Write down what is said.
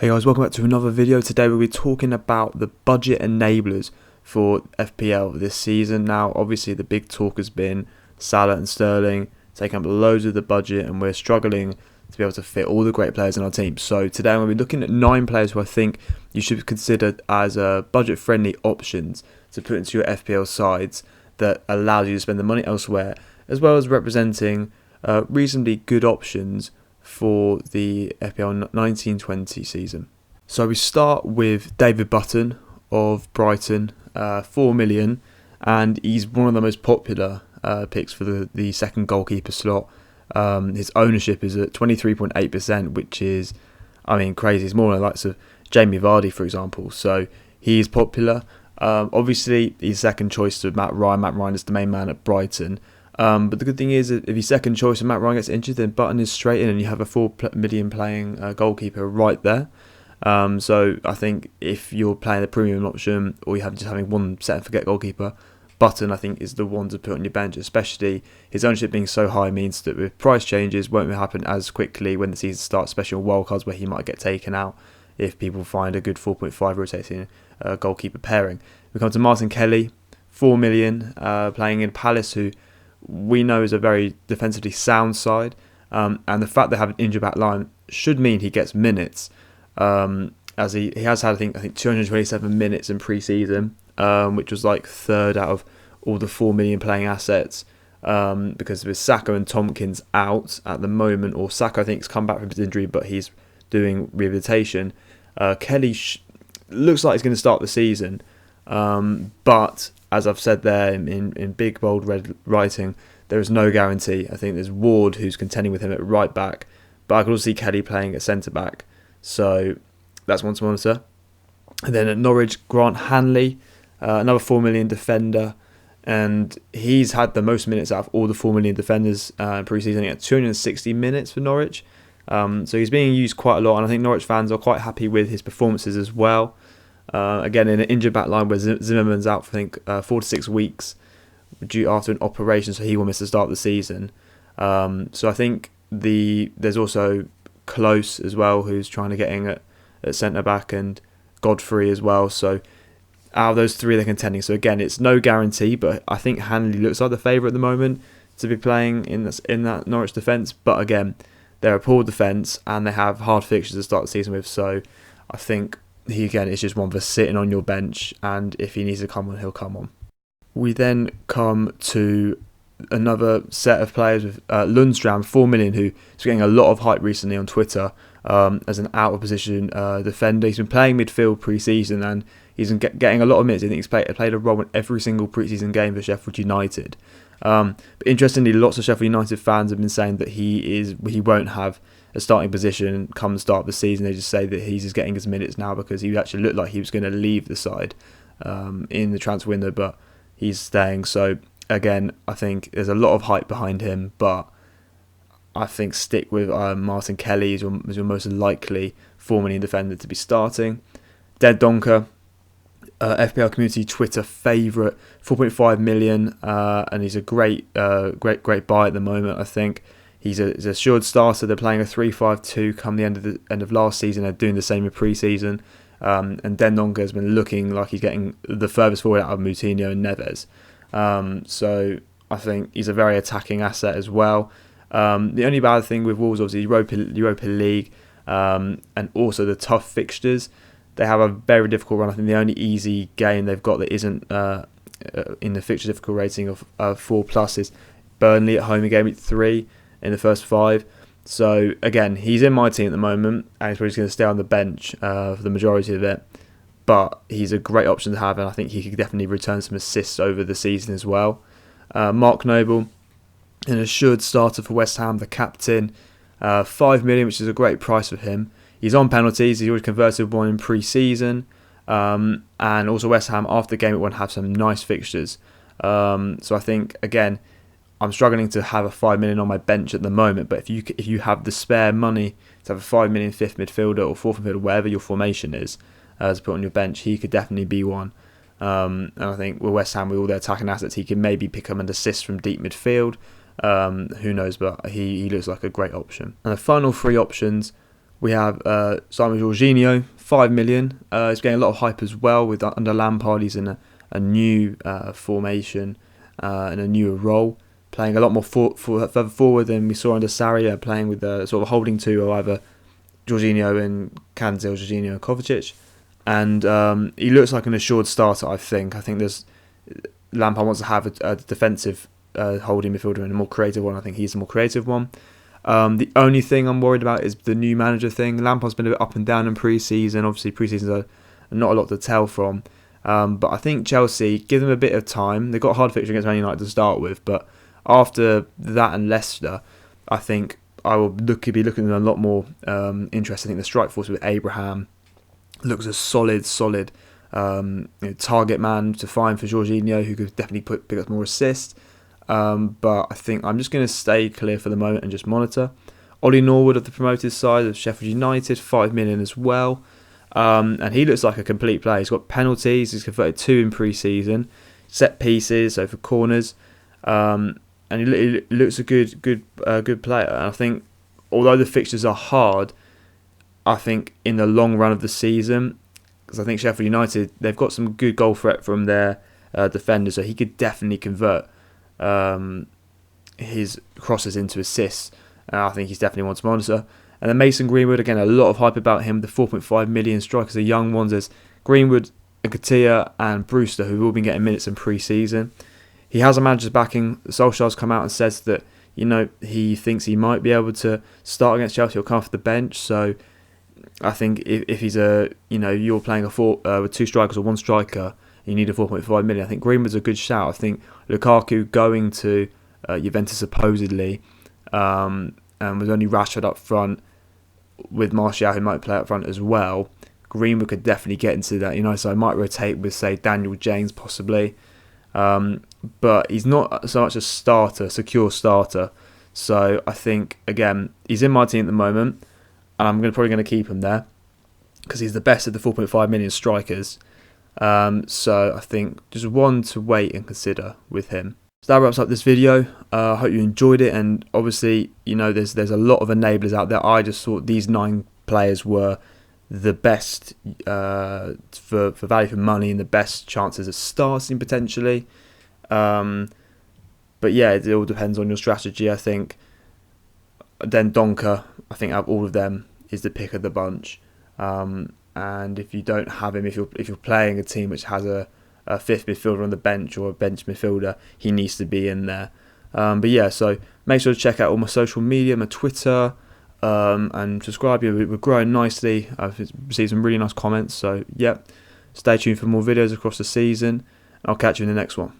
Hey guys, welcome back to another video. Today we'll be talking about the budget enablers for FPL this season. Now, obviously the big talk has been Salah and Sterling taking up loads of the budget, and we're struggling to be able to fit all the great players in our team. So today I'm going to be looking at 9 players who I think you should consider as budget-friendly options to put into your FPL sides that allows you to spend the money elsewhere, as well as representing reasonably good options for the FPL 1920 season. So we start with David Button of Brighton, 4 million, and he's one of the most popular picks for the second goalkeeper slot. His ownership is at 23.8%, which is, crazy. It's more than the likes of Jamie Vardy, for example. So he is popular. Obviously, he's second choice to Matt Ryan. Matt Ryan is the main man at Brighton. But the good thing is, if he's second choice and Matt Ryan gets injured, then Button is straight in and you have a 4 million playing goalkeeper right there. So I think if you're playing the premium option or you have just having one set and forget goalkeeper, Button I think is the one to put on your bench, especially his ownership being so high means that with price changes won't happen as quickly when the season starts, especially on wildcards where he might get taken out if people find a good 4.5 rotating goalkeeper pairing. We come to Martin Kelly, 4 million, playing in Palace, who we know is a very defensively sound side, and the fact they have an injured back line should mean he gets minutes, as he has had I think 227 minutes in pre-season, which was like third out of all the 4 million playing assets, because with Saka and Tompkins out at the moment, or Saka I think has come back from his injury but he's doing rehabilitation. Kelly looks like he's going to start the season, but as I've said there in big bold red writing, there is no guarantee. I think there's Ward who's contending with him at right back, but I could also see Kelly playing at centre back, so that's one to monitor. And then at Norwich, Grant Hanley, another 4 million defender, and he's had the most minutes out of all the 4 million defenders pre-season at 260 minutes for Norwich. So he's being used quite a lot, and I think Norwich fans are quite happy with his performances as well. Again, in an injured back line where Zimmerman's out for I think 4 to 6 weeks due after an operation, so he will miss the start of the season. So I think there's also Close as well, who's trying to get in at centre back, and Godfrey as well. So out of those 3, they're contending. So again, it's no guarantee, but I think Hanley looks like the favourite at the moment to be playing in that Norwich defence. But again, they're a poor defence and they have hard fixtures to start the season with. So I think he again is just one for sitting on your bench, and if he needs to come on, he'll come on. We then come to another set of players with Lundstram, 4 million, who's getting a lot of hype recently on Twitter as an out of position defender. He's been playing midfield pre-season and he's getting a lot of minutes. I think he's played a role in every single pre-season game for Sheffield United. But interestingly, lots of Sheffield United fans have been saying that he won't have a starting position come the start of the season. They just say that he's just getting his minutes now because he actually looked like he was going to leave the side in the transfer window, but he's staying. So again, I think there's a lot of hype behind him, but I think stick with Martin Kelly as your most likely 4 million defender to be starting. Dead Donker, FPL community Twitter favourite, 4.5 million, and he's a great buy at the moment. I think he's a assured starter. They're playing a 3-5-2 come the end of last season. They're doing the same in pre-season, and Dendonka has been looking like he's getting the furthest forward out of Moutinho and Neves. So I think he's a very attacking asset as well. The only bad thing with Wolves, obviously, Europa League, and also the tough fixtures. They have a very difficult run. I think the only easy game they've got that isn't in the fixture difficult rating of 4+ is Burnley at home again at 3 in the first 5. So again, he's in my team at the moment, and he's probably going to stay on the bench for the majority of it. But he's a great option to have, and I think he could definitely return some assists over the season as well. Mark Noble, an assured starter for West Ham, the captain, 5 million, which is a great price for him. He's on penalties. He's already converted one in pre-season, and also West Ham after the game at 1 have some nice fixtures. So I think again, I'm struggling to have a 5 million on my bench at the moment, but if you have the spare money to have a 5 million fifth midfielder or fourth midfielder, wherever your formation is, to put on your bench, he could definitely be one. And I think with West Ham, with all their attacking assets, he can maybe pick up an assist from deep midfield. Who knows, but he looks like a great option. And the final 3 options We have Simon Jorginho, 5 million. He's getting a lot of hype as well. With under Lampard, he's in a new formation and a newer role, playing a lot more further forward than we saw under Sarri, playing with the sort of holding two of either Jorginho and Kante, or Jorginho and Kovacic. And he looks like an assured starter, I think. There's Lampard wants to have a defensive holding midfielder and a more creative one. I think he's the more creative one. The only thing I'm worried about is the new manager thing. Lampard's been a bit up and down in pre-season. Obviously, pre-seasons are not a lot to tell from. But I think Chelsea, give them a bit of time. They've got a hard fixture against Man United to start with. But after that and Leicester, I think I will be looking at a lot more interest. I think the strike force with Abraham looks a solid target man to find for Jorginho, who could definitely pick up more assists. But I think I'm just going to stay clear for the moment and just monitor. Ollie Norwood of the promoted side of Sheffield United, 5 million as well. And he looks like a complete player. He's got penalties. He's converted 2 in pre-season. Set pieces, so for corners. And he looks a good player. And I think, although the fixtures are hard, I think in the long run of the season, because I think Sheffield United, they've got some good goal threat from their defenders, so he could definitely convert his crosses into assists. And I think he's definitely one to monitor. And then Mason Greenwood, again, a lot of hype about him. The 4.5 million strikers, the young ones. There's Greenwood, Nketiah and Brewster, who've all been getting minutes in pre-season. He has a manager's backing. Solskjaer's come out and says that, he thinks he might be able to start against Chelsea or come off the bench. So I think if he's you're playing with 2 strikers or 1 striker, you need a 4.5 million. I think Greenwood's a good shout. I think Lukaku going to Juventus supposedly, and with only Rashford up front, with Martial who might play up front as well, Greenwood could definitely get into that. So I might rotate with, say, Daniel James possibly. But he's not so much a secure starter. So I think, again, he's in my team at the moment, and I'm probably going to keep him there because he's the best of the 4.5 million strikers. So I think just one to wait and consider with him. So that wraps up this video. I hope you enjoyed it, and obviously, there's a lot of enablers out there. I just thought these 9 players were the best for value for money and the best chances of starting potentially. But yeah, it all depends on your strategy. I think then Donker, I think out of all of them, is the pick of the bunch. And if you don't have him, if you're playing a team which has a 5th midfielder on the bench or a bench midfielder, he needs to be in there. But yeah, so make sure to check out all my social media, my Twitter, and subscribe. We're growing nicely. I've received some really nice comments. So yeah, stay tuned for more videos across the season. I'll catch you in the next one.